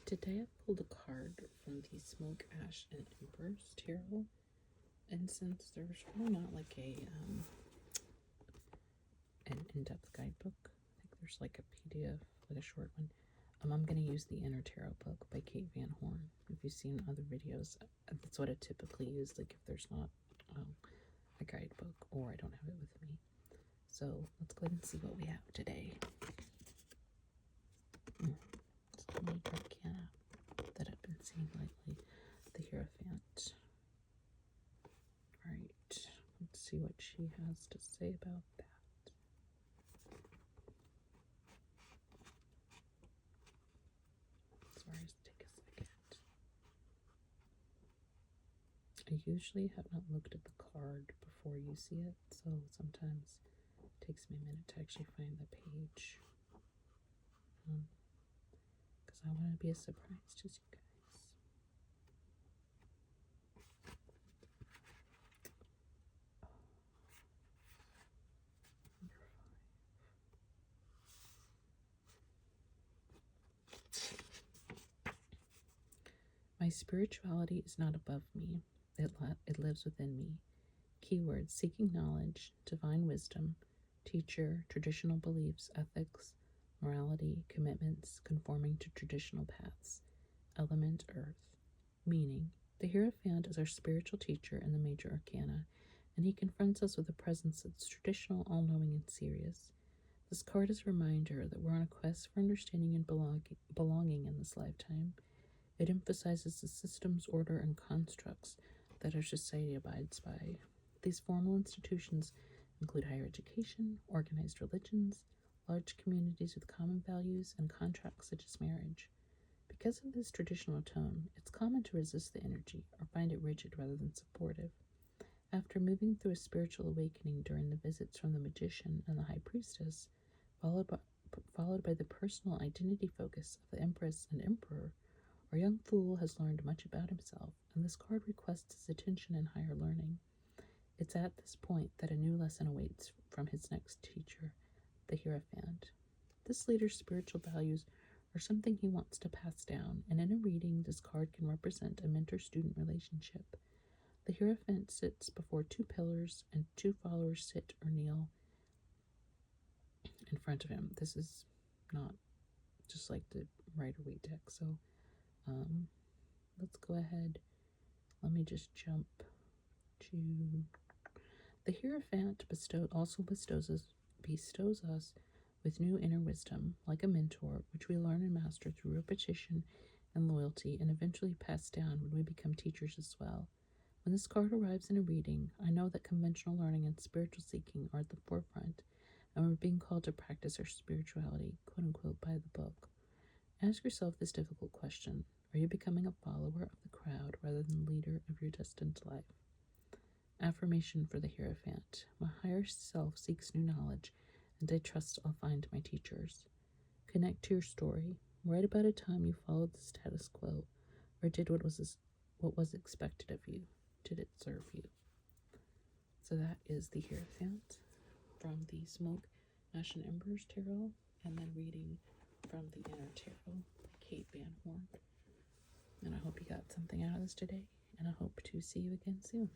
Today I pulled a card from the Smoke, Ash, and Embers Tarot, and since there's really not like an in-depth guidebook, I think there's like a PDF, like a short one. I'm gonna use the Inner Tarot book by Kate Van Horn. If you've seen other videos, that's what I typically use. Like if there's not a guidebook or I don't have it with me. So let's go ahead and see what we have today. It's the major arcana that I've been seeing lately, the Hierophant. Alright, let's see what she has to say about that. Sorry, just take a second. I usually have not looked at the card before you see it, so sometimes it takes me a minute to actually find the page. Because I want to be a surprise to you guys. My spirituality is not above me. It lives within me. Keywords: seeking knowledge, divine wisdom, teacher, traditional beliefs, ethics, morality, commitments, conforming to traditional paths. Element: earth. Meaning: the Hierophant is our spiritual teacher in the major arcana, and he confronts us with a presence that's traditional, all-knowing, and serious. This card is a reminder that we're on a quest for understanding and belonging in this lifetime. It emphasizes the systems, order, and constructs that our society abides by. These formal institutions include higher education, organized religions, large communities with common values, and contracts such as marriage. Because of this traditional tone, it's common to resist the energy or find it rigid rather than supportive. After moving through a spiritual awakening during the visits from the Magician and the High Priestess, followed by the personal identity focus of the Empress and Emperor, our young fool has learned much about himself, and this card requests his attention and higher learning. It's at this point that a new lesson awaits from his next teacher, the Hierophant. This leader's spiritual values are something he wants to pass down, and in a reading, this card can represent a mentor-student relationship. The Hierophant sits before two pillars, and two followers sit or kneel in front of him. This is not just like the Rider-Waite deck, so let's go ahead. Let me just jump to the Hierophant. Also bestows us with new inner wisdom, like a mentor, which we learn and master through repetition and loyalty, and eventually pass down when we become teachers as well. When this card arrives in a reading, I know that conventional learning and spiritual seeking are at the forefront, and we're being called to practice our spirituality, quote unquote, by the book. Ask yourself this difficult question: are you becoming a follower of the crowd rather than leader of your destined life? Affirmation for the Hierophant: my higher self seeks new knowledge, and I trust I'll find my teachers. Connect to your story. Write about a time you followed the status quo, or did what was expected of you. Did it serve you? So that is the Hierophant from the Smoke, Ash, and Embers Tarot, and then reading from the Inner Tarot by Kate Van Horn. And I hope you got something out of this today, and I hope to see you again soon.